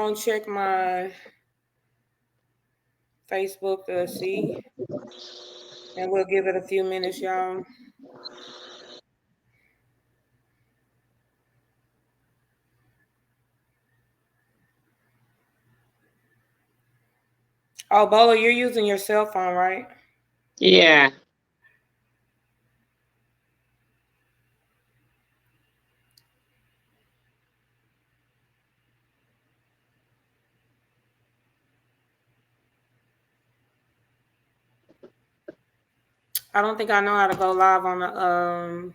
gonna check my Facebook to see, and we'll give it a few minutes, y'all. Oh, Bola, you're using your cell phone, right? Yeah. I don't think I know how to go live on the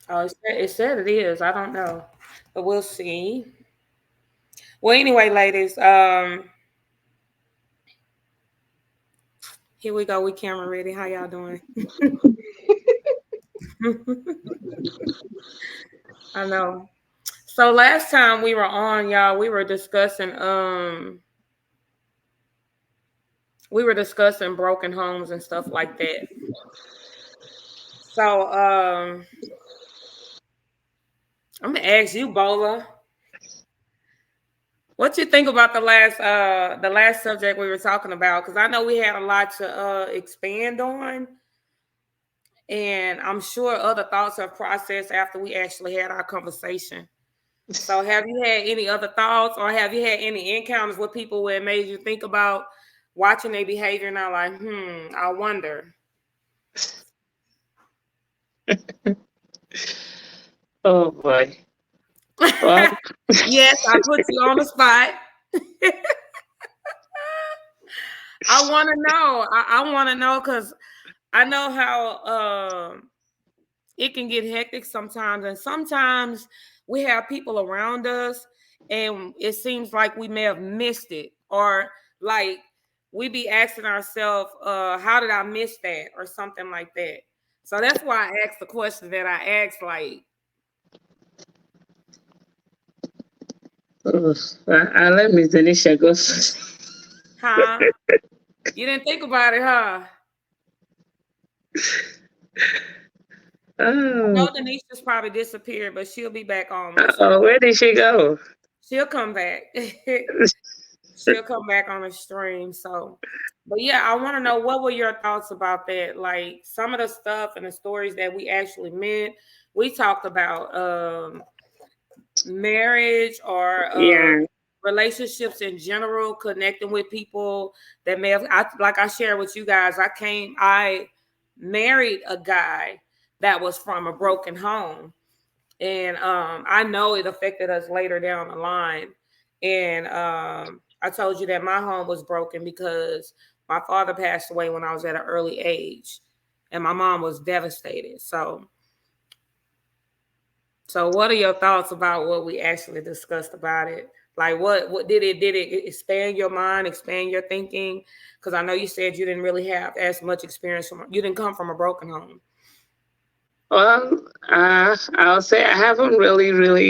Oh, it said it is. I don't know, but we'll see. Well, anyway, ladies, here we go. We camera ready. How y'all doing? I know. So last time we were on, y'all, we were discussing broken homes and stuff like that. So I'm gonna ask you, Bola, what you think about the last subject we were talking about? Because I know we had a lot to expand on, and I'm sure other thoughts have processed after we actually had our conversation. So, have you had any other thoughts, or have you had any encounters with people where it made you think about watching their behavior and are like, I wonder? Oh boy. Well, Yes, I put you on the spot. I want to know. I want to know because I know how it can get hectic sometimes, and sometimes we have people around us, and it seems like we may have missed it, or like we be asking ourselves, "How did I miss that?" or something like that. So that's why I asked the question that I asked, like, oh, I'll let Miss Denisha go first. "Huh? You didn't think about it, huh?" I Oh, know Denisha's probably disappeared, but she'll be back on most oh, likely. where did she go? She'll come back. She'll come back on the stream. So, but yeah, I want to know what were your thoughts about that? Like some of the stuff and the stories that we actually meant. We talked about marriage or Yeah. relationships in general, connecting with people that may have. Like I shared with you guys, I married a guy that was from a broken home, and I know it affected us later down the line. And I told you that my home was broken because my father passed away when I was at an early age, and my mom was devastated. So what are your thoughts about what we actually discussed about it? Like, what did it expand your mind, expand your thinking? Because I know you said you didn't really have as much experience you didn't come from a broken home. Well, I'll say I haven't really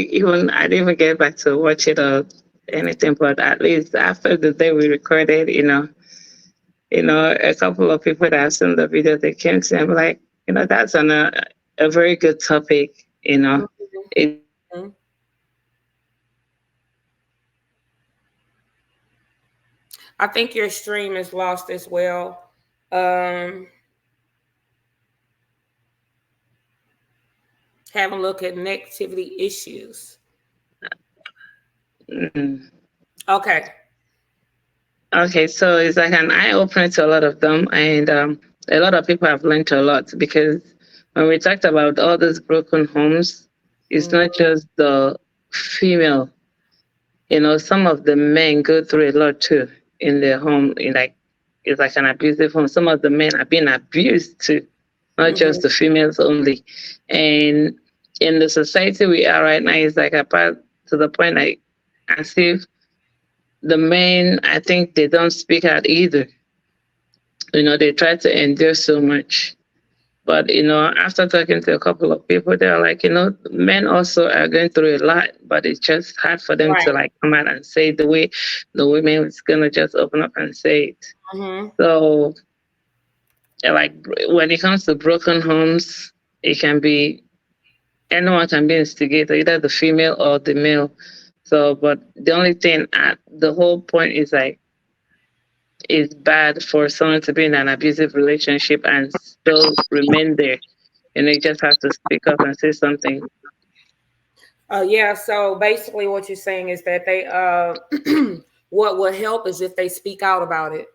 even, I didn't even get back to watch it or anything, but at least after the day we recorded, a couple of people that have seen the video, they came to me, I'm like, that's a very good topic, It, Mhm. I think your stream is lost as well. Um, have a look at negativity issues. mm. Okay. Okay, so it's like an eye opener to a lot of them, and a lot of people have learned a lot because when we talked about all these broken homes, it's Mhm. not just the female. Some of the men go through a lot too in their home. It's like an abusive home. Some of the men are being abused too, not Mhm. just the females only. And in the society we are right now, it's like apart to the point like as if the men, I think they don't speak out either. They try to endure so much. But, after talking to a couple of people, they're like, men also are going through a lot, but it's just hard for them to Right. like come out and say the way the women is going to just open up and say it. Mhm. So, like, when it comes to broken homes, it can be anyone can be instigator, either the female or the male. So, but the only thing, the whole point is like, it's bad for someone to be in an abusive relationship and still remain there. And you just have to speak up and say something. Yeah, so basically what you're saying is that they what would help is if they speak out about it.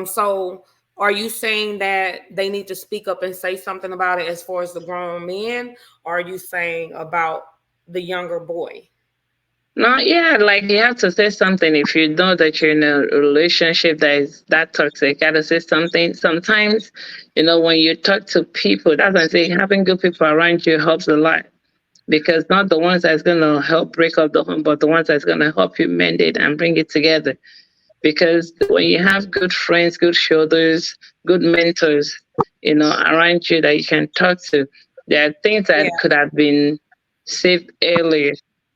So are you saying that they need to speak up and say something about it as far as the grown men, or are you saying about the younger boy? No, yeah, like you have to say something if you know that you're in a relationship that is that toxic. You gotta say something. Sometimes, when you talk to people, that's why I say having good people around you helps a lot, because not the ones that's gonna help break up the home, but the ones that's gonna help you mend it and bring it together. Because when you have good friends, good shoulders, good mentors, around you that you can talk to, there are things Yeah, that could have been saved earlier.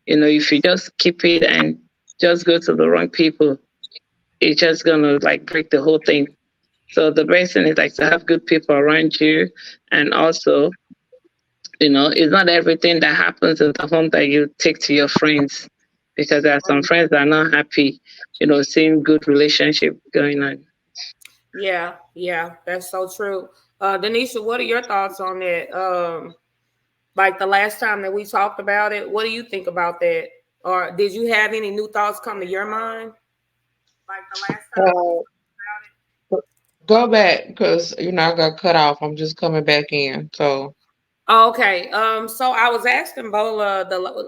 If you just keep it and just go to the wrong people, it's just gonna like break the whole thing. So the best thing is like to have good people around you, and also, it's not everything that happens in the home that you take to your friends, because there are some friends that are not happy, seeing good relationship going on. yeah, yeah. That's so true. Denisha, what are your thoughts on that? Like the last time that we talked about it, what do you think about that? Or did you have any new thoughts come to your mind? Like the last time that we Uh, talked about it. go back because I got cut off. I'm just coming back in. So Okay. So I was asking Bola,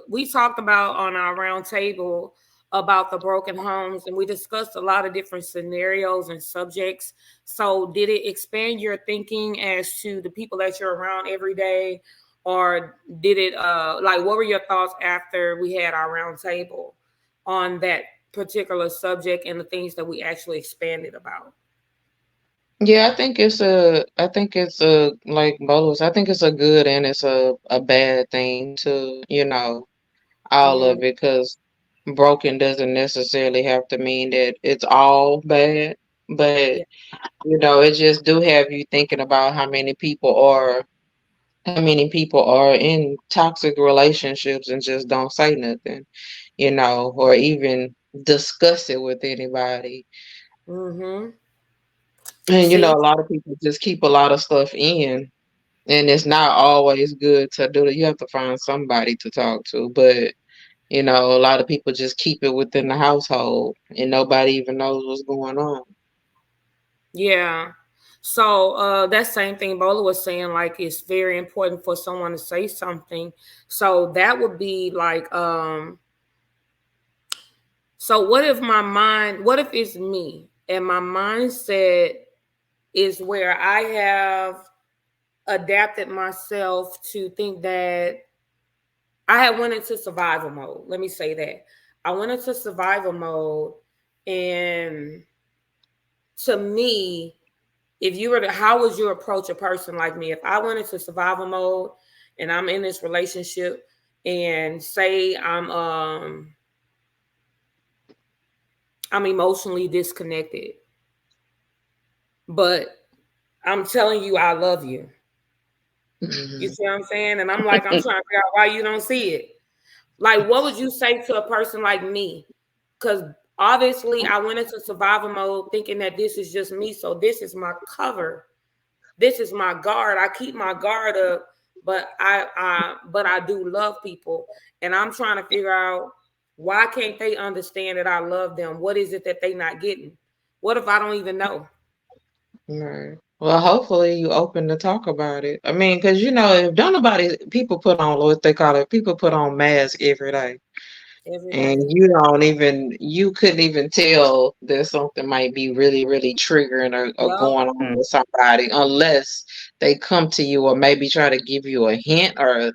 we talked about on our round table about the broken homes, and we discussed a lot of different scenarios and subjects. So did it expand your thinking as to the people that you're around every day, or did it like what were your thoughts after we had our round table on that particular subject and the things that we actually expanded about? yeah, I think it's a like Bolos. I think it's a good and it's a bad thing to all of Hmm. it because broken doesn't necessarily have to mean that it's all bad, but Yeah. it just do have you thinking about how many people are in toxic relationships and just don't say nothing, or even discuss it with anybody. Hmm. And a See. lot of people just keep a lot of stuff in, and it's not always good to do it. You have to find somebody to talk to, but a lot of people just keep it within the household, and nobody even knows what's going on. Yeah. So that same thing Bola was saying, like it's very important for someone to say something. So that would be like, so what if it's me and my mindset is where I have adapted myself to think that I had went into survival mode. Let me say that. I went into survival mode, and to me, if you were to, how would you approach a person like me if I went into survival mode and I'm in this relationship and say I'm emotionally disconnected, but I'm telling you I love you. You Hmm. see what I'm saying? And I'm like, I'm trying to figure out why you don't see it. Like, what would you say to a person like me? Because obviously I went into survival mode thinking that this is just me. So this is my cover. This is my guard. I keep my guard up, but I do love people, and I'm trying to figure out why can't they understand that I love them? What is it that they not getting? What if I don't even know? Right. Well, hopefully you open to talk about it. I mean, because if don't nobody people put on what they call it, people put on masks every day. Every And day. you couldn't even tell that something might be really, really triggering or Yup. going on with somebody unless they come to you or maybe try to give you a hint or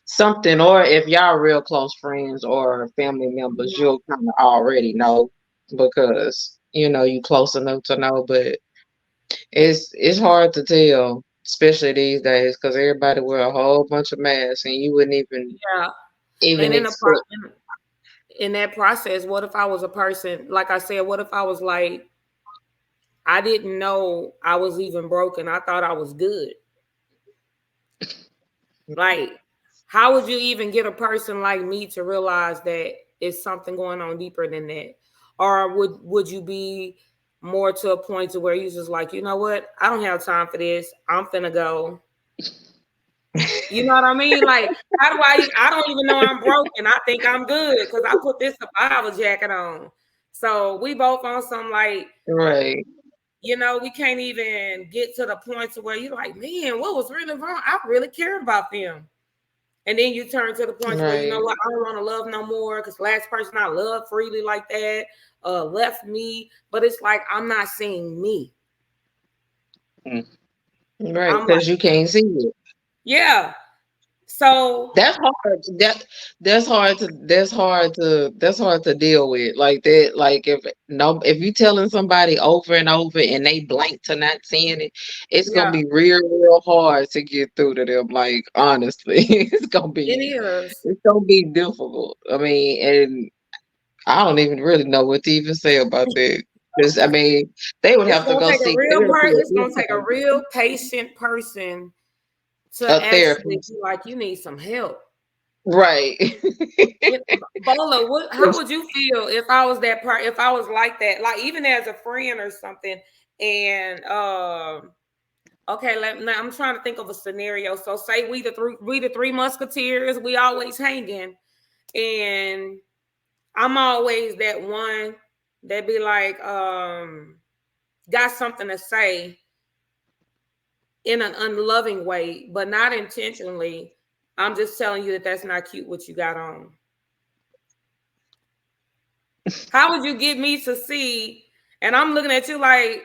something. Or if y'all real close friends or family members, you'll kind of already know because you close enough to know. But it's hard to tell, especially these days, because everybody wear a whole bunch of masks and you wouldn't even Yeah. even And expect. in that process, what if I was a person, like I said, what if I was like, I didn't know I was even broken. I thought I was good. Like, How would you even get a person like me to realize that it's something going on deeper than that? Or would you be more to a point to where you just like, you know what? I don't have time for this. I'm finna go. You know what I mean? Like, how do I don't even know I'm broken. I think I'm good because I put this survival jacket on. So we both on some like, Right. we can't even get to the point to where you're like, man, what was really wrong? I really cared about them. And then you turn to the point where you know Right. what, I don't want to love no more because last person I loved freely like that left me. But it's like I'm not seeing me. Mm. Right. I'm like, Because you can't see it. yeah. So That's hard. That's hard to deal with. Like that. Like if you telling somebody over and over and they blank to not seeing it, it's gonna yeah, be real hard to get through to them. Like honestly, it is. it's gonna be difficult. I mean, and I don't even really know what to even say about that. Because I mean, they would It's have to gonna go take a seek real therapy at It's this gonna take a point. real patient person to A actually therapist, be like, you need some help. right? Bola, how would you feel if I was that part? If I was like that, like even as a friend or something, and okay, now I'm trying to think of a scenario. So say we the three musketeers, we always hanging, and I'm always that one that be like, got something to say in an unloving way, but not intentionally. I'm just telling you that that's not cute what you got on. How would you get me to see? And I'm looking at you like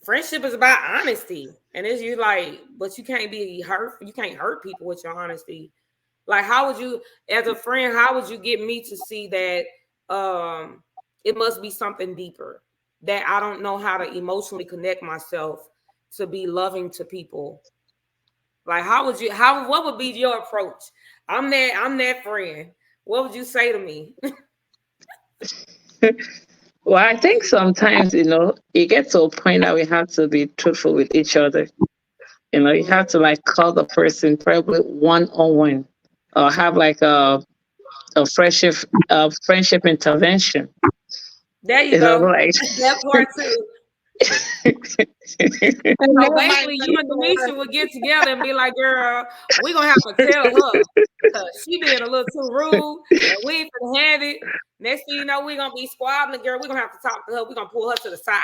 friendship is about honesty, and it's you like, but you can't be hurt. You can't hurt people with your honesty. Like, how would you, as a friend, how would you get me to see that it must be something deeper that I don't know how to emotionally connect myself to be loving to people? Like, how would you? How what would be your approach? I'm that friend. What would you say to me? Well, I think sometimes, it gets to a point that we have to be truthful with each other. You Mm, have to like call the person probably one on one, or have like a friendship intervention. there you You know, go. like That part too. And So that might basically, you not and even work. Denisha would get together and be like, "Girl, we gonna have to tell her because she being a little too rude, and we ain't gonna have it." Next thing you know, we gonna be squabbling, girl. We gonna have to talk to her. We gonna pull her to the side.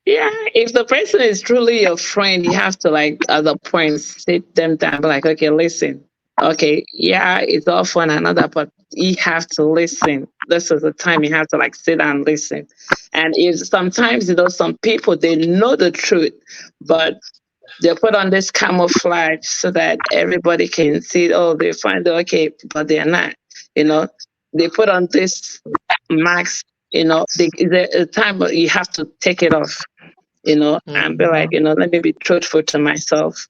yeah, if the person is truly your friend, you have to like at the point sit them down, be like, okay, listen, okay, yeah, it's all fun and another, but you have to listen. This is the time you have to like sit down and listen. And if sometimes some people they know the truth, but they put on this camouflage so that everybody can see. Oh, they find it okay, but they're not. You know, they put on this mask. There's a time where you have to take it off. And be like, Mhm. let me be truthful to myself.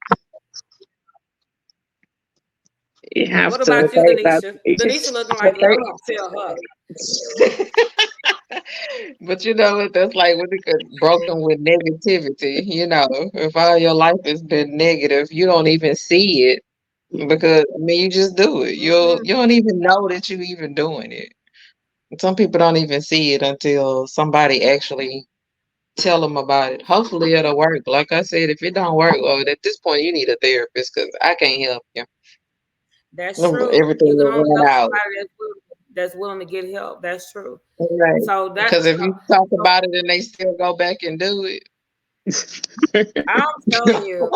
You have What to. about you, Okay. That, Denisha? Denisha looking like, But yeah, I'm gonna tell her. but you know what? That's like what it could broken with negativity. If all your life has been negative, you don't even see it because I mean you just do it. You Mhm. don't even know that you even doing it. Some people don't even see it until somebody actually tell them about it. Hopefully it'll work. Like I said, if it don't work, well, at this point you need a therapist because I can't help you. That's true. Everything You can will only run help out. somebody that's willing to get help. That's true. Right. So Because if you talk about it and they still go back and do it. I'm telling you,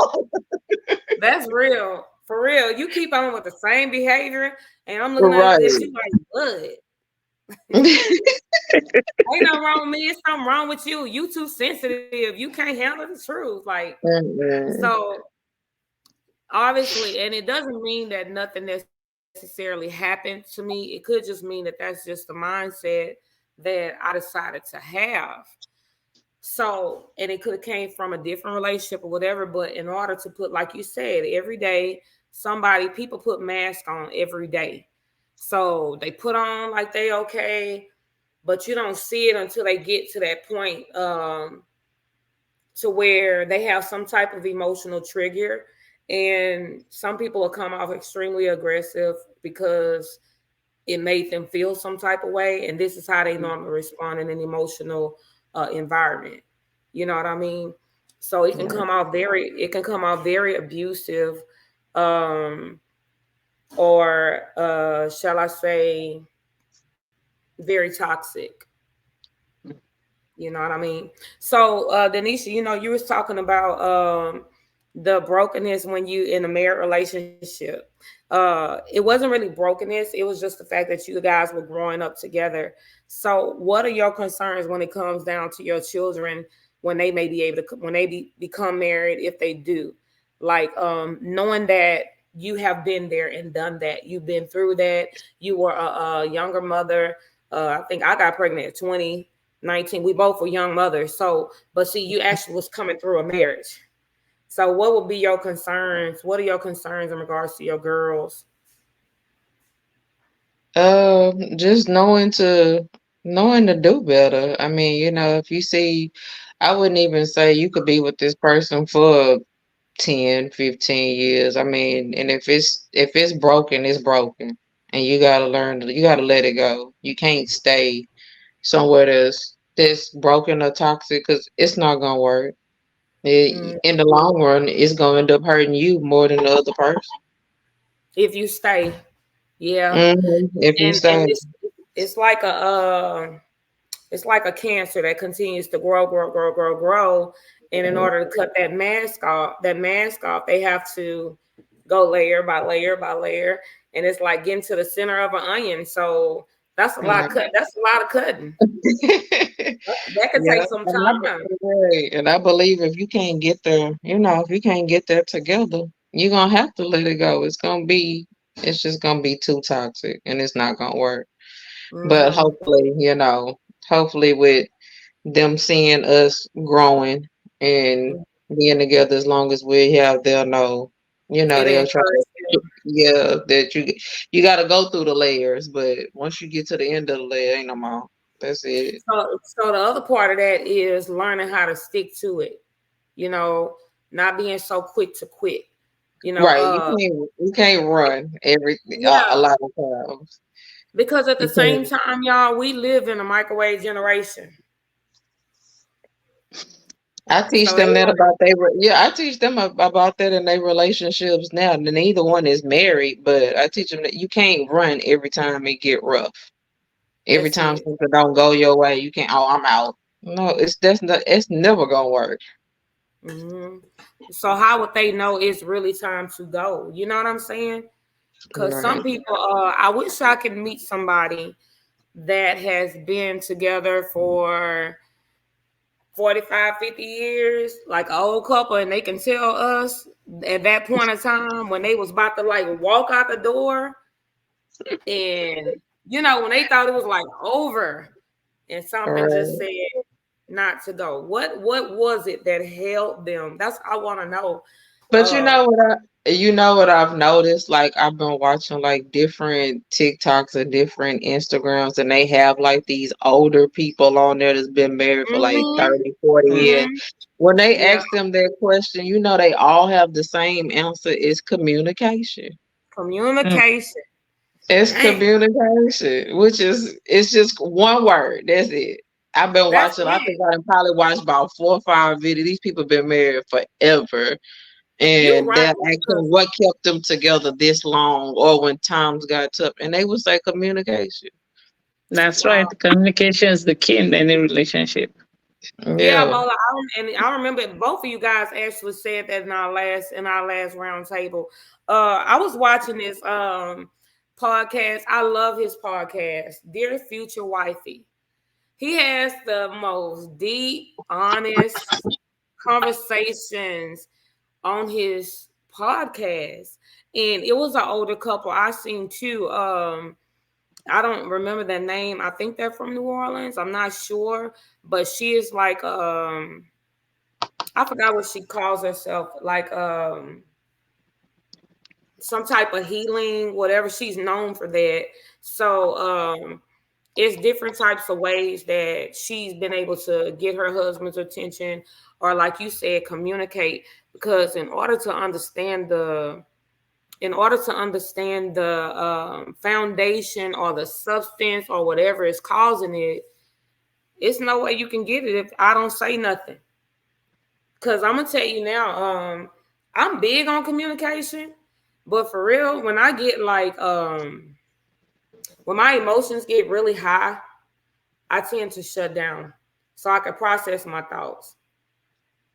that's real. For real. You keep on with the same behavior, and I'm looking at Right. this, you like, what? Ain't nothing wrong with me. It's something wrong with you. You too sensitive. You can't handle the truth. Like, Mm-mm. so obviously, and it doesn't mean that nothing necessarily happened to me. It could just mean that that's just the mindset that I decided to have. So, and it could have came from a different relationship or whatever. But in order to put, like you said, every day, people put masks on every day. So they put on like they okay, but you don't see it until they get to that point to where they have some type of emotional trigger And some people will come off extremely aggressive because it made them feel some type of way, and this is how they normally respond in an emotional environment. You know what I mean? So it can come off very abusive, um, or shall I say, very toxic. You know what I mean? So, Denisha, you was talking about the brokenness when you in a married relationship. It wasn't really brokenness. It was just the fact that you guys were growing up together. So, what are your concerns when it comes down to your children when they may be able to when they become married, if they do, like knowing that you have been there and done that, you've been through that. You were a younger mother. I think I got pregnant at 2019. We both were young mothers. So, but see, you actually was coming through a marriage. So, what would be your concerns? What are your concerns in regards to your girls? Just knowing to do better. I mean, if you see, I wouldn't even say you could be with this person for 10, 15 years. I mean, and if it's broken, it's broken. And you gotta let it go. You can't stay somewhere that's broken or toxic because it's not gonna work. Mm, In the long run, it's gonna end up hurting you more than the other person. if you stay, yeah, If you and stay. it's like a cancer that continues to grow, grow, grow, grow, grow. And in order to cut that mask off, they have to go layer by layer by layer, and it's like getting to the center of an onion. So that's a lot of cut. That's a lot of cutting. That could Yeah, take some time. and I believe if you can't get there, if you can't get there together, you're gonna have to let it go. It's just gonna be too toxic, and it's not gonna work. But Hmm. hopefully with them seeing us growing and being together as long as we have, they'll know, It they'll try encouraged to, them. yeah, that you got to go through the layers, but once you get to the end of the layer, ain't no more. That's it. So the other part of that is learning how to stick to it. You know, not being so quick to quit. You know, Right. You can't run a yeah, lot of times. because at the You same can't. time, y'all, we live in a microwave generation. I teach So they them that want about I teach them about that in their relationships now. Neither one is married, but I teach them that you can't run every time it get rough. Every that's time it. something don't go your way, you can't. Oh, I'm out. No, it's never gonna work. Hmm. So how would they know it's really time to go? You know what I'm saying? Because some Right. people, I wish I could meet somebody that has been together for 45, 50 years, like an old couple, and they can tell us at that point in time when they was about to like walk out the door, and when they thought it was like over, and something just Right. said not to go. What was it that held them? That's I want to know. But Uh, you know what I've noticed? Like I've been watching like different TikToks and different Instagrams, and they have like these older people on there that's been married for like mhm, 30, 40 years. mhm, When they yeah, ask them that question, they all have the same answer: is communication. Mm. communication. It's Dang, communication, which is it's just one word. That's it. I've been that's watching. I think it. I done probably watched about 4 or 5 videos. These people been married forever, You and right. they're asking what kept them together this long, or when times got tough, and they would say communication. That's Wow. right. Communication is the key in any relationship. Yeah, Yeah. Bola. I remember both of you guys actually said that in our last round table. I was watching this podcast. I love his podcast, Dear Future Wifey. He has the most deep, honest conversations on his podcast. And it was an older couple I seen too. I don't remember their name. I think they're from New Orleans. I'm not sure, but she is like I forgot what she calls herself, like some type of healing, whatever. She's known for that. So it's different types of ways that she's been able to get her husband's attention, or like you said, communicate. Because in order to understand the foundation or the substance or whatever is causing it, it's no way you can get it if I don't say nothing. Because I'm gonna tell you now, I'm big on communication, but for real, when I get like when my emotions get really high, I tend to shut down so I can process my thoughts.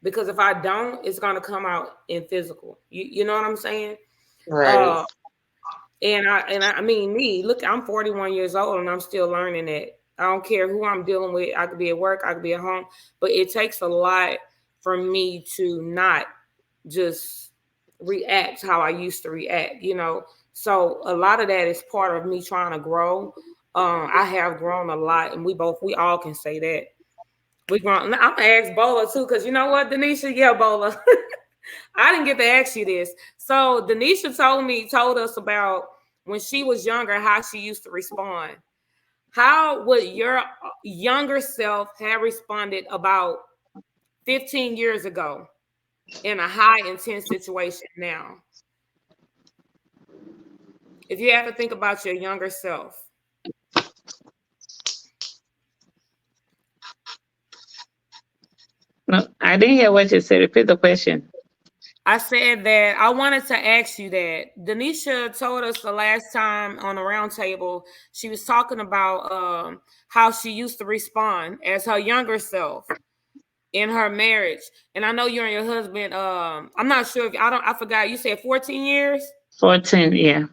Because if I don't, it's gonna come out in physical. You know what I'm saying? Right. Uh, and I mean me. Look, I'm 41 years old and I'm still learning that. I don't care who I'm dealing with. I could be at work, I could be at home, but it takes a lot for me to not just react how I used to react. So a lot of that is part of me trying to grow. I have grown a lot, and we all can say that. We grown. I'm gonna ask Bola too, because you know what, Denisha? Yeah, Bola. I didn't get to ask you this. So Denisha told us about when she was younger, how she used to respond. How would your younger self have responded about 15 years ago in a high intense situation now? If you have to think about your younger self. No, I didn't hear what you said. Repeat the question. I said that I wanted to ask you that. Denisha told us the last time on the round table, she was talking about how she used to respond as her younger self in her marriage. And I know you and your husband, I'm not sure if I forgot, you said 14 years. 14, yeah.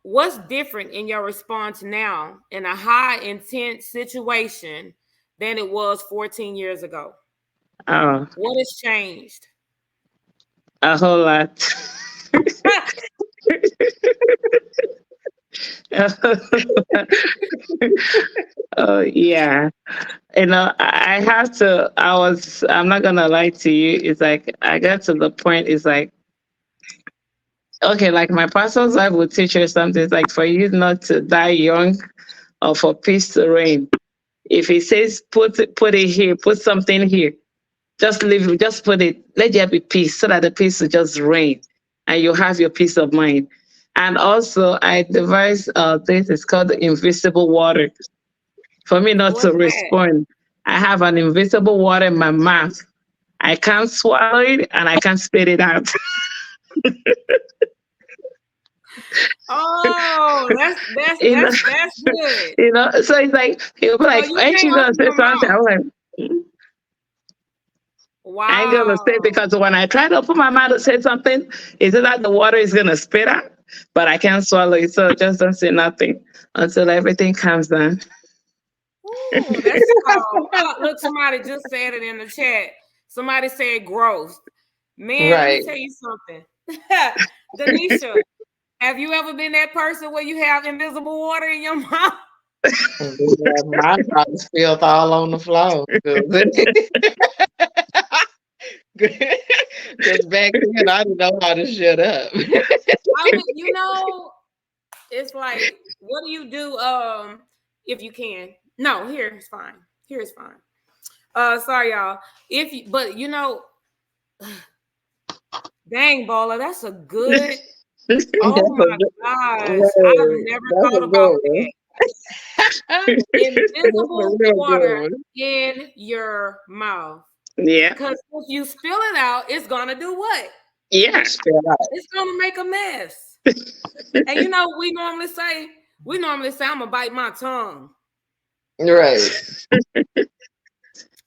What's different in your response now in a high intense situation than it was 14 years ago? Oh, What has changed? a whole lot. Oh, yeah. I have to, I'm not going to lie to you. It's like, I got to the point, it's like, okay, like my pastor's wife would teach her something. It's like for you not to die young or for peace to reign. If he says, put it here, put something here, just leave it, just put it, let there be peace so that the peace will just reign and you have your peace of mind. And also, I devised this, it's called the invisible water. For me not to What's that? respond, I have an invisible water in my mouth. I can't swallow it and I can't spit it out. Oh, that's that's you know, that's that's good. so it's like, he'll be So like, you ain't can't you gonna open say your something? mouth. I'm like, "Mm, I ain't gonna say," Wow. because when I try to open my mouth to say something, it's like the water is gonna spit out, but I can't swallow it. So just don't say nothing until everything calms down. Ooh, that's called. Look, somebody just said it in the chat. Somebody said growth. Man, let me Right. tell you something. Denisha, have you ever been that person where you have invisible water in your mouth? And yeah, mine probably spilled all on the floor. Because back then I didn't know how to shut up. I mean, it's like, what do you do if you can? No, here it's fine. Here is fine. Sorry, y'all. If you, but dang, Bola, that's a good. That's Oh a my good gosh, I've word. never That's thought a about good one. that. That's a Invisible real good water one. in your mouth. Yeah, Because if you spill it out, it's gonna do what? yeah, Spell out. It's gonna make a mess. And we normally say, I'm gonna bite my tongue. Right.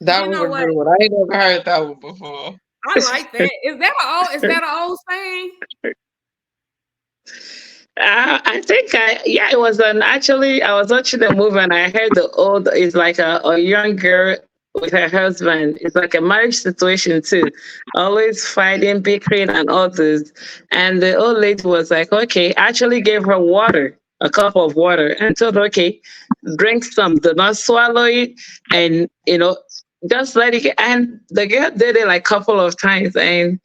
That You was know a what? good one. I ain't never heard that one before. I like that. Is that an old saying? I think yeah, it was actually, I was watching the movie and I heard it's like a young girl with her husband. It's like a marriage situation too, always fighting, bickering, and all this. And the old lady was like, okay, actually gave her water, a cup of water, and told her, okay, drink some, do not swallow it, and just let it. And the girl did it like a couple of times, and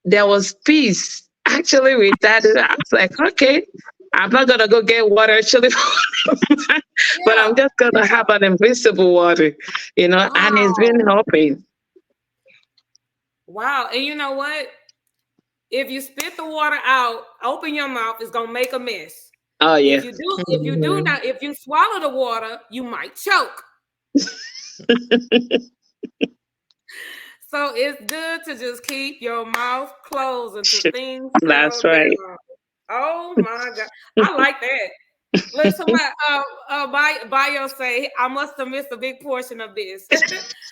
there was peace actually with that. I was like, okay. I'm not gonna go get water actually, but Yeah, I'm just gonna yeah. have an invisible water, and it's been Oh, helping. wow. And you know what? If you spit the water out, open your mouth, it's gonna make a mess. Oh If yeah. you do, if you do Mhm. not, if you swallow the water, you might choke. So it's good to just keep your mouth closed until things settle That's right. down. Oh my God. I like that. Look, somebody, Bio say, I must have missed a big portion of this. Okay,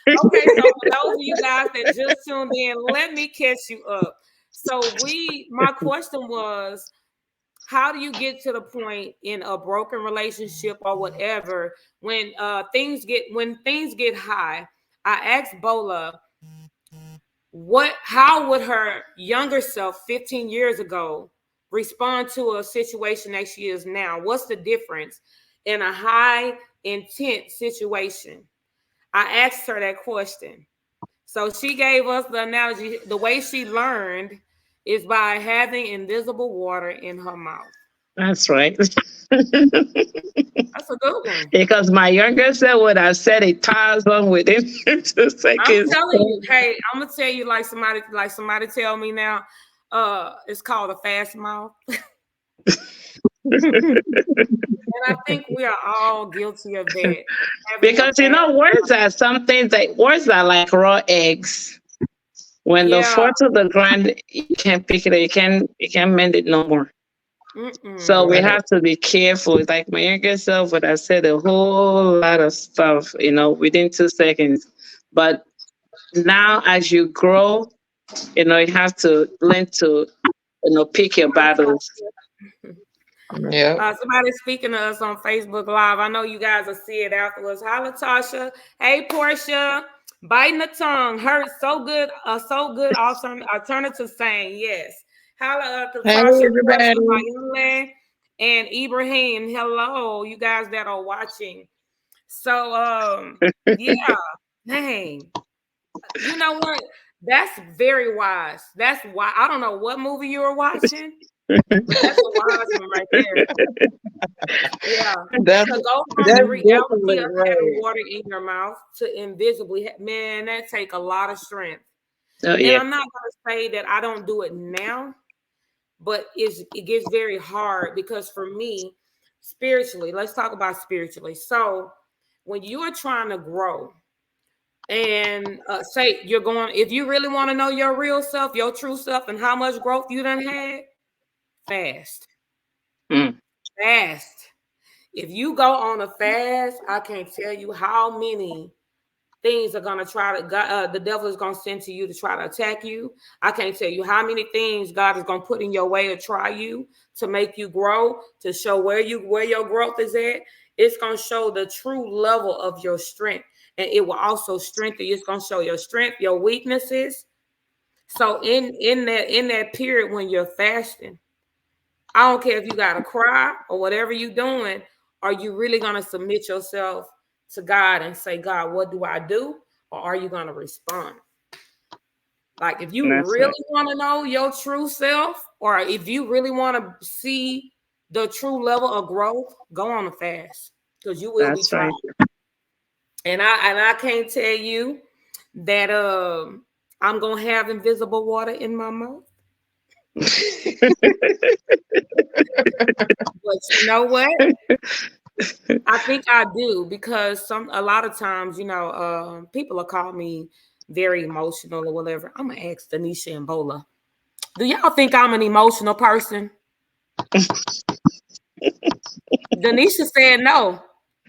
so for those of you guys that just tuned in, let me catch you up. So my question was, how do you get to the point in a broken relationship or whatever when things get high? I asked Bola, how would her younger self 15 years ago respond to a situation that she is now? What's the difference in a high intense situation? I asked her that question. So she gave us the analogy. The way she learned is by having invisible water in her mouth. That's right. That's a good one. Because my younger self would have said 1,000 within I'm two seconds. telling you, hey, I'm gonna tell you like somebody tell me now, it's called a fast mouth. And I think we are all guilty of that, having a Because fast words mouth. are something that words are like raw eggs. When they Yeah. fall to the ground, you can't pick it up, you can't mend it no more. So we Mm-mm. Right. have to be careful. Like my younger self would have said a whole lot of stuff, within 2 seconds. But now as you grow, you have to learn to, pick your battles. Yep. Somebody speaking to us on Facebook Live. I know you guys will see it afterwards. Hi, Latasha. Hey, Portia. Biting the tongue hurts so good. So good. Awesome alternative saying yes. Holla, Hey, Latasha, Portia, everybody. Mayunle, and Ibrahim. Hello, you guys that are watching. So, yeah, dang. You know what? That's very wise. That's why I don't know what movie you were watching, but that's a wise one right there. Yeah. That's To go from the that's reality definitely of having right. water in your mouth to invisibly, man, that take a lot of strength. Oh And yeah, I'm not gonna say that I don't do it now, but it gets very hard because for me, spiritually, let's talk about spiritually. So when you are trying to grow and say you're going, if you really want to know your real self, your true self, and how much growth you done had, fast, mm, fast. If you go on a fast, I can't tell you how many things are gonna try to. The devil is gonna send to you to try to attack you. I can't tell you how many things God is gonna put in your way to try you, to make you grow, to show where your growth is at. It's gonna show the true level of your strength, and it will also strengthen you. It's gonna show your strength, your weaknesses. So in that period when you're fasting, I don't care if you got to cry or whatever you're doing. Are you really going to submit yourself to God and say, God, what do I do? Or are you going to respond? Like, if you that's really right. want to know your true self, or if you really want to see the true level of growth, go on a fast because you will be That's tried. right. And I can't tell you that I'm gonna have invisible water in my mouth. But you know what? I think I do because a lot of times, people will call me very emotional or whatever. I'm gonna ask Denisha and Bola. Do y'all think I'm an emotional person? Denisha said no.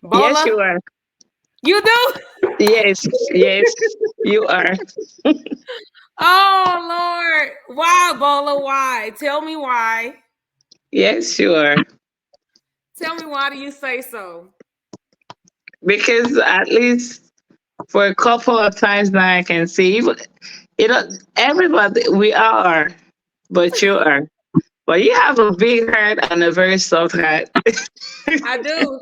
Yes, Bola, you are. you do? Yes, yes, you are. Oh Lord. Why, Bola? Why? Tell me why. Yes, you are. Tell me why do you say so? Because at least for a couple of times now, I can see, everybody, we all are, but you are. But you have a big heart and a very soft heart. I do.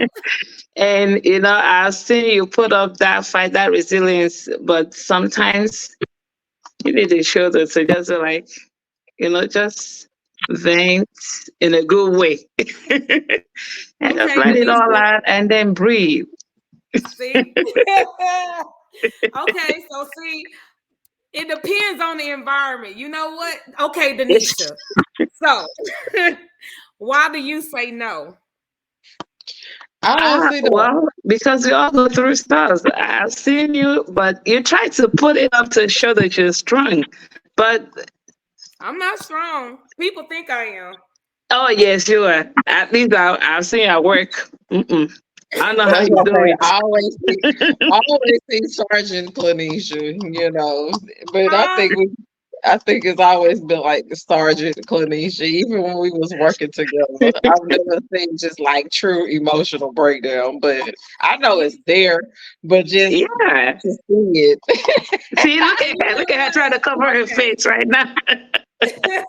And, I've seen you put up that fight, that resilience, but sometimes you need a shoulder to just be like, just vent in a good way. And just Okay, let it all Denisha. out and then breathe. See? Okay, so see, it depends on the environment. You know what? Okay, Denisha. So, why do you say no? I don't see that. Well, because we all go through stuff. I've seen you, but you try to put it up to show that you're strong. But I'm not strong. People think I am. oh yes, you are. At least I've seen you at work. Mm-mm. I don't know I how was you gonna do say, it. I always see Sergeant Clanisha, but Huh? I think it's always been like Sergeant Clanisha, even when we was working together. I've never seen just like true emotional breakdown, but I know it's there, but just Yeah. to see it. See, You know look at her trying to cover her what? face right now. Okay.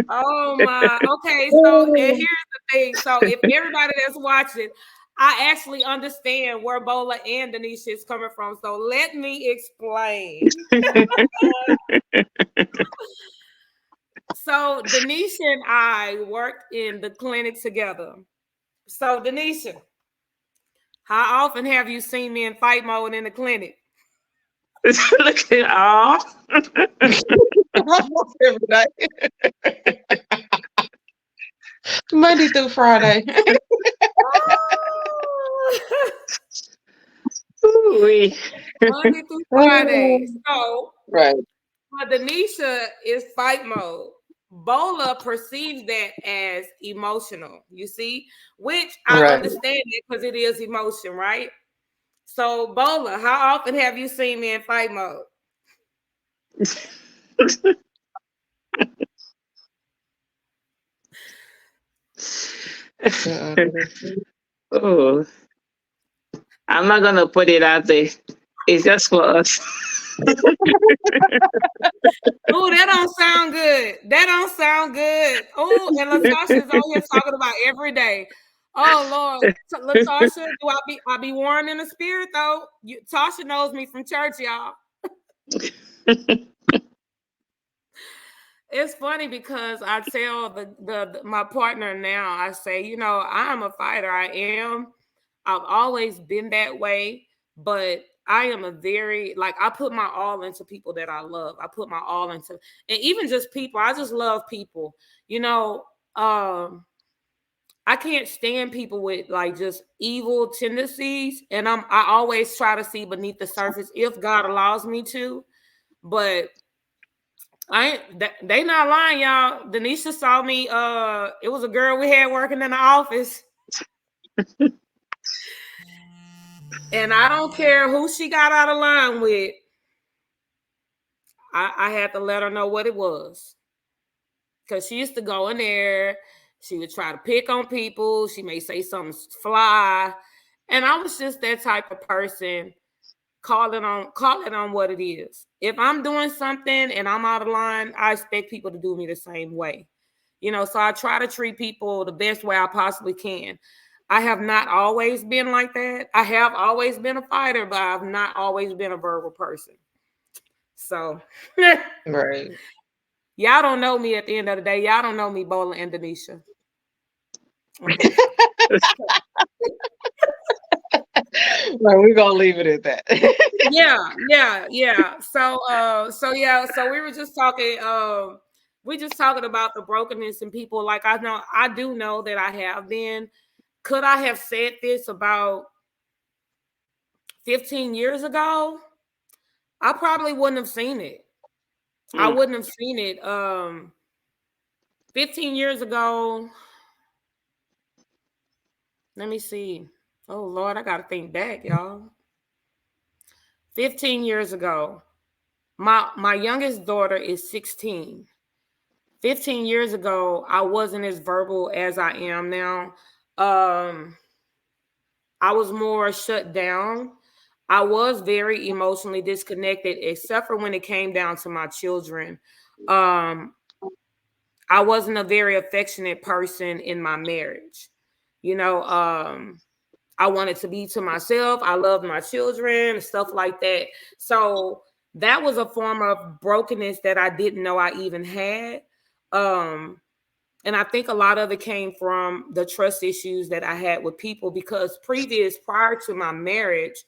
Oh my. Okay, so and here's the thing. So if everybody that's watching, I actually understand where Bola and Denisha is coming from. So let me explain. So Denisha and I worked in the clinic together. So Denisha, how often have you seen me in fight mode in the clinic? Look at all. Almost every day, Monday through Friday. Ooh-wee. Monday through Friday. So Right, for Denisha is fight mode. Bola perceives that as emotional, you see, which I right. understand it because it is emotion, right? So, Bola, how often have you seen me in fight mode? Uh, Oh, I'm not gonna put it out there. It's just for us. Oh, that don't sound good. That don't sound good. Oh, and Latasha's on here talking about every day. Oh Lord, Latasha, do I be warned in the spirit though? Tasha knows me from church, y'all. It's funny because I tell my partner now, I say, I'm a fighter. I am. I've always been that way, but I am a very like I put my all into people that I love. I put my all into and even just people. I just love people. You know, um, I can't stand people with like just evil tendencies. And I always try to see beneath the surface if God allows me to. But I ain't they not lying, y'all. Denisha saw me. It was a girl we had working in the office, and I don't care who she got out of line with. I had to let her know what it was because she used to go in there. She would try to pick on people. She may say something fly, and I was just that type of person. Call it on what it is. If I'm doing something and I'm out of line, I expect people to do me the same way. So I try to treat people the best way I possibly can. I have not always been like that. I have always been a fighter, but I've not always been a verbal person. So right. y'all don't know me at the end of the day. Y'all don't know me, Bola and Denisha. Okay. Right, we're gonna leave it at that. Yeah. So we were just talking, we just talking about the brokenness in people. Like I do know that I have been. Could I have said this about 15 years ago? I probably wouldn't have seen it. I Mm. wouldn't have seen it. 15 years ago, let me see. Oh Lord, I gotta think back, y'all. 15 years ago. My youngest daughter is 16. 15 years ago, I wasn't as verbal as I am now. Um, I was more shut down. I was very emotionally disconnected, except for when it came down to my children. Um, I wasn't a very affectionate person in my marriage. You know, I wanted to be to myself. I loved my children and stuff like that. So that was a form of brokenness that I didn't know I even had. Um, and I think a lot of it came from the trust issues that I had with people because prior to my marriage,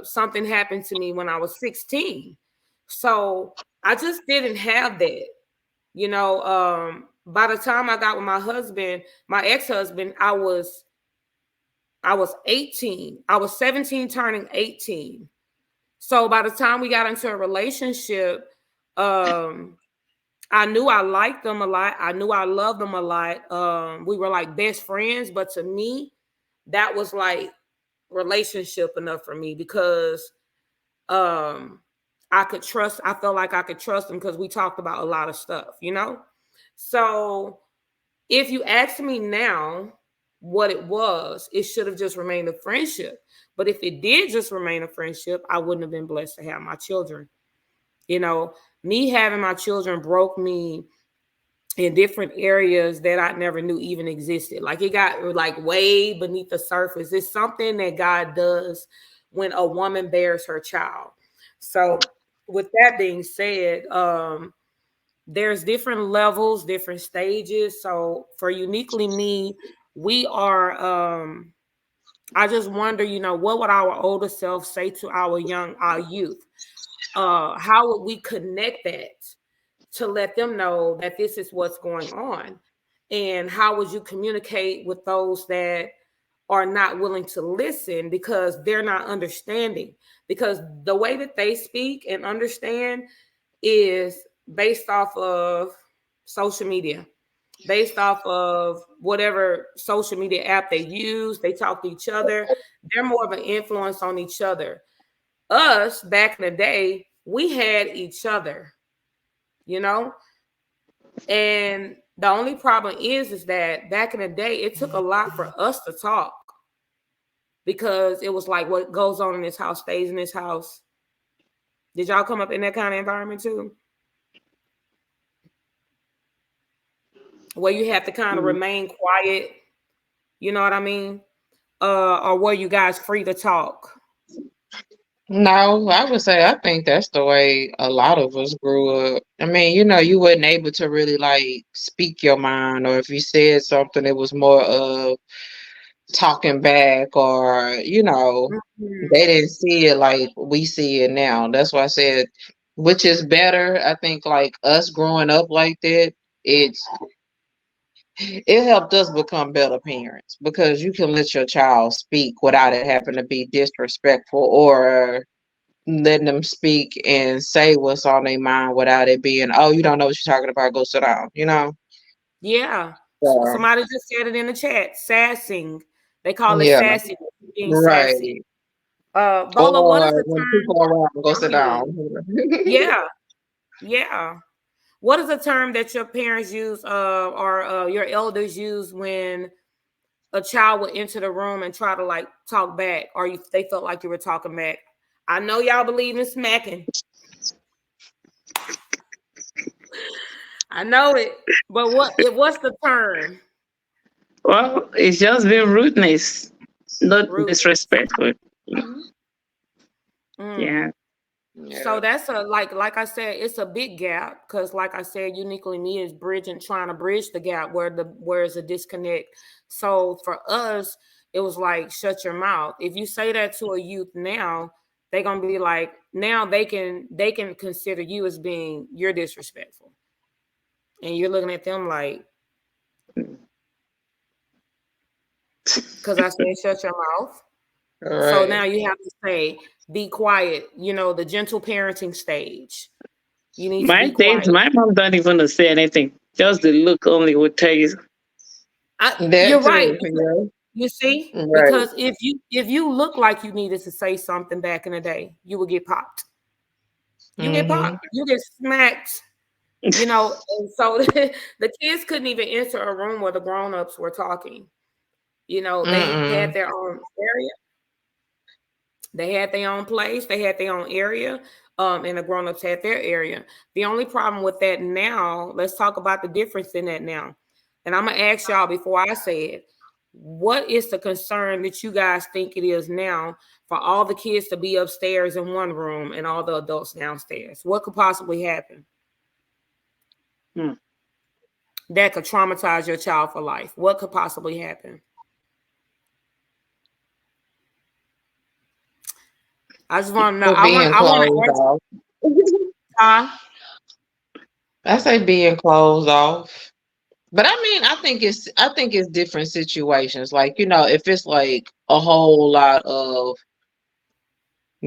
something happened to me when I was 16. So I just didn't have that. By the time I got with my husband, my ex-husband, I was 18. I was 17 turning 18. So by the time we got into a relationship, um, I knew I liked them a lot. I knew I loved them a lot. We were like best friends, but to me, that was like relationship enough for me because um I felt like I could trust him because we talked about a lot of stuff. So if you ask me now what it was, it should have just remained a friendship. But if it did just remain a friendship, I wouldn't have been blessed to have my children. You know, me having my children broke me in different areas that I never knew even existed. Like it got like way beneath the surface. It's something that God does when a woman bears her child. So with that being said, there's different levels, different stages. So for Uniquely Me, we are I just wonder, what would our older self say to our youth? How would we connect that to let them know that this is what's going on? And how would you communicate with those that are not willing to listen because they're not understanding? Because the way that they speak and understand is based off of social media, based off of whatever social media app they use. They talk to each other. They're more of an influence on each other. Us back in the day, we had each other, you know? And the only problem is that back in the day, it took a lot for us to talk because it was like what goes on in this house stays in this house. Did y'all come up in that kind of environment too? Where you have to kind of remain quiet, you know what I mean? Or were you guys free to talk? No, I would say I think that's the way a lot of us grew up. I mean, you wasn't able to really like speak your mind, or if you said something, it was more of talking back, or Mhm. they didn't see it like we see it now. That's why I said, which is better. I think like us growing up like that, it's it helped us become better parents because you can let your child speak without it having to be disrespectful, or letting them speak and say what's on their mind without it being, oh, you don't know what you're talking about, go sit down. Yeah. So, Somebody just said it in the chat. Sassing. They call it yeah, sassy, being sassy. right. Bola, what is Or the when term people are around, go sit you use? down. Yeah, yeah. What is the term that your parents use or your elders use when a child would enter the room and try to like talk back, or they felt like you were talking back? I know y'all believe in smacking. I know it, but what's the term? Well, it's just been rudeness, not Rudeness. disrespectful. Mm. Yeah. So Yeah. that's like I said, it's a big gap because like I said, Uniquely Me is trying to bridge the gap where is a disconnect. So for us, it was like shut your mouth. If you say that to a youth now, they're gonna be like, now they can consider you as being you're disrespectful. And you're looking at them like, because I said shut your mouth. All So now right. you have to say, be quiet, the gentle parenting stage. You need to My be days, quiet. my mom don't even say anything. Just the look only would tell you. That You're right. too. Yeah. You see, Right. because if you look like you needed to say something back in the day, you would get popped. You get Mm-hmm. popped. You get smacked. And so the kids couldn't even enter a room where the grown-ups were talking. They had Mm-mm. their own area. They had their own place. They had their own area. And the grown-ups had their area. The only problem with that now, let's talk about the difference in that now. And I'm gonna ask y'all before I say it. what is the concern that you guys think it is now for all the kids to be upstairs in one room and all the adults downstairs? What could possibly happen Hmm. that could traumatize your child for life? What could possibly happen? I just want to know. For being I want to closed ask. off. Huh? I say being closed off. But I mean, I think it's different situations. Like, if it's like a whole lot of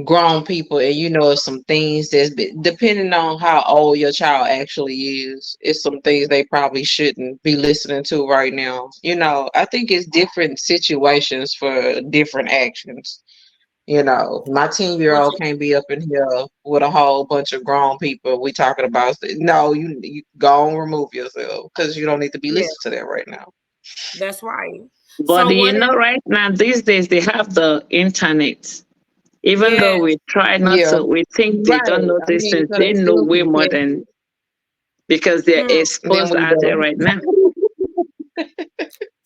grown people and it's some things depending on how old your child actually is, it's some things they probably shouldn't be listening to right now. I think it's different situations for different actions. My 10-year-old can't be up in here with a whole bunch of grown people. We talking about, no, you go and remove yourself because you don't need to be Yeah, listening to that right now. that's right. But So you what know, if? right now, these days, they have the internet. Even though Yes, we try not Yeah, to, we think they don't right. know I these mean, things. so They they know still way can more catch than because they're hmm. them exposed we out there do. right now.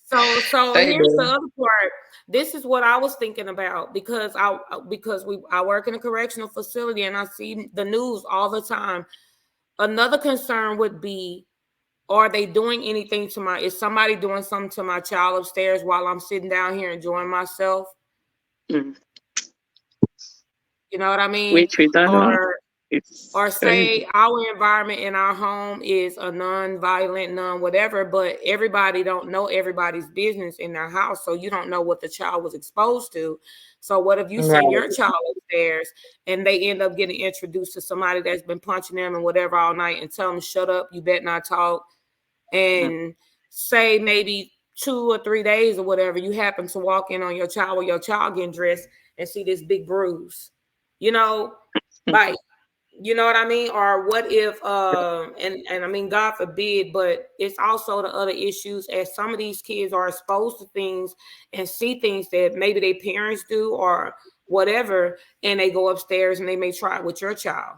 So They here's the do. other part. This is what I was thinking about because I work in a correctional facility and I see the news all the time. Another concern would be, are they doing anything to my? Is somebody doing something to my child upstairs while I'm sitting down here enjoying myself? Mm. You know what I mean? Which we don't know. Or It's or crazy. say our environment in our home is a non-violent, non-whatever, but everybody don't know everybody's business in their house, so you don't know what the child was exposed to. So what if you send Right. your child upstairs and they end up getting introduced to somebody that's been punching them and whatever all night and tell them shut up, you bet not talk, Mm. and say maybe 2 or 3 days or whatever, you happen to walk in on your child or your child getting dressed and see this big bruise, you know, like, you know what I mean? Or what if and I mean God forbid, but it's also the other issues as some of these kids are exposed to things and see things that maybe their parents do or whatever, and they go upstairs and they may try it with your child.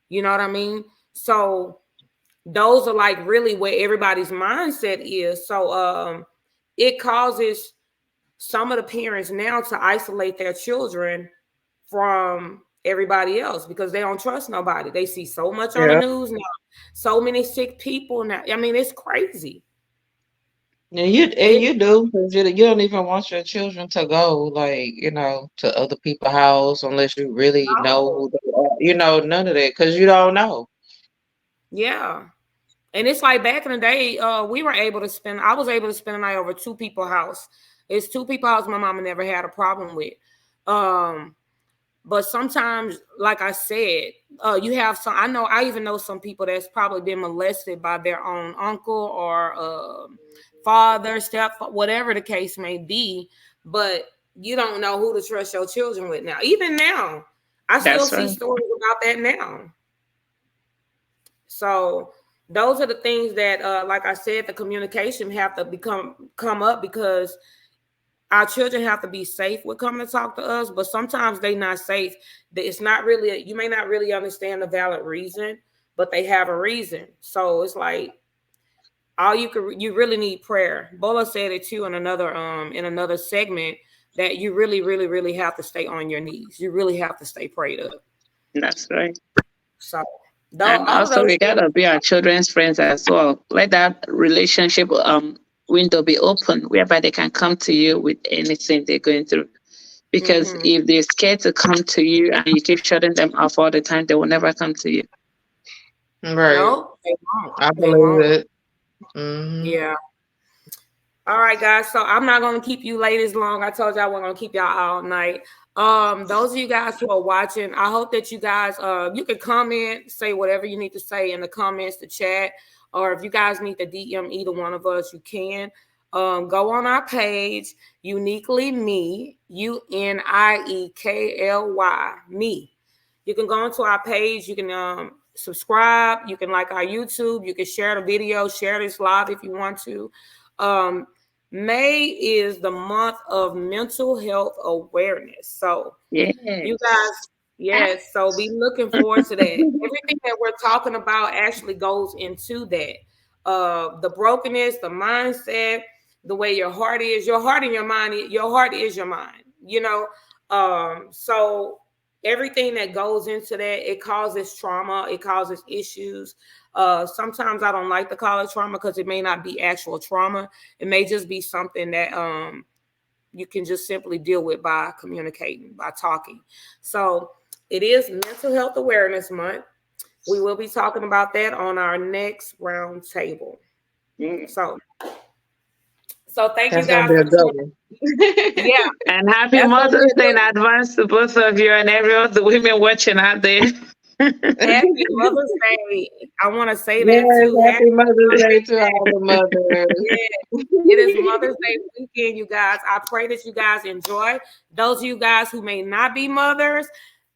You know what I mean? So those are like really where everybody's mindset is. So it causes some of the parents now to isolate their children from everybody else because they don't trust nobody. They see so much on the Yeah. news now, so many sick people now. I mean, it's crazy. And It you do, because you don't even want your children to go, like, to other people's house unless you really know no, who they are. None of that, because you don't know. yeah. And it's like back in the day, we were able to spend. I was able to spend a night over two people's house. It's two people's house my mama never had a problem with. Um, But sometimes, like I said, you have some. I know. I even know some people that's probably been molested by their own uncle or father, step, whatever the case may be. But you don't know who to trust your children with now. Even now, I still That's see right. stories about that now. So those are the things that, like I said, the communication have to come up because our children have to be safe with coming to talk to us, but sometimes they not safe. It's not really, you may not really understand the valid reason, but they have a reason. So it's like you really need prayer. Bola said it too in another segment that you really, really, really have to stay on your knees. You really have to stay prayed up. That's right. So though And all of also, those we things, gotta be our children's friends as well. Let that relationship window be open, whereby they can come to you with anything they're going through. Because mm-hmm. if they're scared to come to you and you keep shutting them off all the time, they will never come to you. Right. No, they won't. I They believe won't. it. Hmm. Yeah. All right, guys. So I'm not gonna keep you late as long. I told you I wasn't gonna keep y'all all night. Those of you guys who are watching, I hope that you guys you can comment, say whatever you need to say in the comments, the chat, or if you guys need to DM either one of us, you can. Go on our page, Uniekly Me, Uniekly Me. You can go onto our page, you can subscribe, you can like our YouTube, you can share the video, share this live if you want to. Um, May is the month of mental health awareness. So, you Yes. guys, yes. So, be looking forward to that. Everything that we're talking about actually goes into that. The brokenness, the mindset, the way your heart is. Your heart and your mind, your heart is your mind, you know. So everything that goes into that, it causes trauma, it causes issues. Sometimes I don't like to call it trauma because it may not be actual trauma. It may just be something that you can just simply deal with by communicating, by talking. So it is Mental Health Awareness Month. We will be talking about that on our next round table. So, thank you That's gonna guys be for a good tuning. one. Yeah, And happy that's gonna be Mother's a Day good in one. advance to both of you and every of the women watching out there. Happy Mother's Day. I want to say that Yes, too. Happy happy Mother's Mother's Day to all the mothers. Day. It is Mother's Day weekend, you guys. I pray that you guys enjoy. Those of you guys who may not be mothers,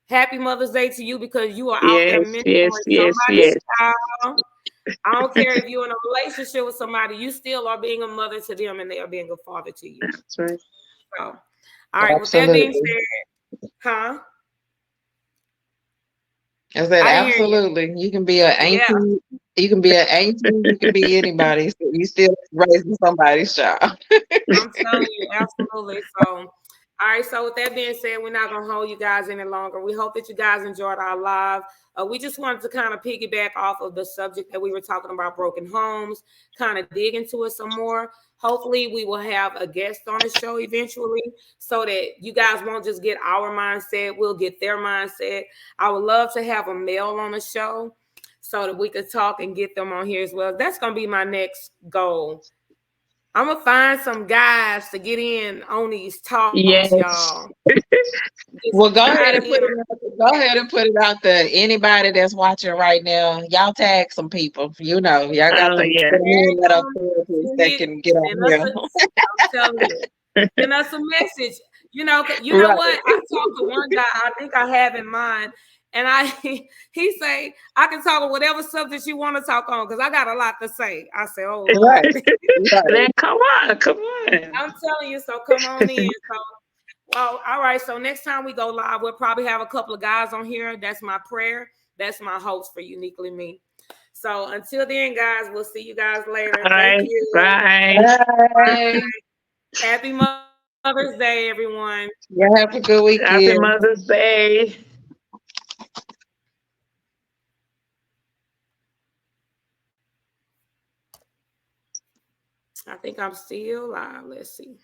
happy Mother's Day to you because you are out there Yes, yes, mentoring yes, somebody's yes. child. I don't care if you're in a relationship with somebody, you still are being a mother to them and they are being a father to you. That's right. So, all right, with that being Absolutely. said, huh? I said I didn't hear you. absolutely. You can be an Yeah, auntie. You can be an auntie. You can be anybody. So you still raising somebody's child. I'm telling you, absolutely. So, all right. So, with that being said, we're not gonna hold you guys any longer. We hope that you guys enjoyed our live. We just wanted to kind of piggyback off of the subject that we were talking about, broken homes, kind of dig into it some more. Hopefully, we will have a guest on the show eventually, so that you guys won't just get our mindset; we'll get their mindset. I would love to have a male on the show, so that we could talk and get them on here as well. That's gonna be my next goal. I'm gonna find some guys to get in on these talks, y'all. Yes. Get Well, some guys in. go ahead and put it out there. Anybody that's watching right now, y'all tag some people. You know, y'all got Oh, some yeah. men that are therapists Send that can get on us here. I'm telling you, send us a message. You know Right, what? I talked to one guy. I think I have in mind, and he say I can talk on whatever subject you want to talk on because I got a lot to say. I say, oh Lord, right, right. Then come on, come on. I'm telling you. So come on in. So well, all right. So next time we go live, we'll probably have a couple of guys on here. That's my prayer. That's my hopes for Uniquely Me. So until then, guys, we'll see you guys later. All Thank right. you. Bye. Bye. Happy Mother's Day, everyone. Y'all have a good Happy weekend. Mother's Day. I think I'm still live. Let's see.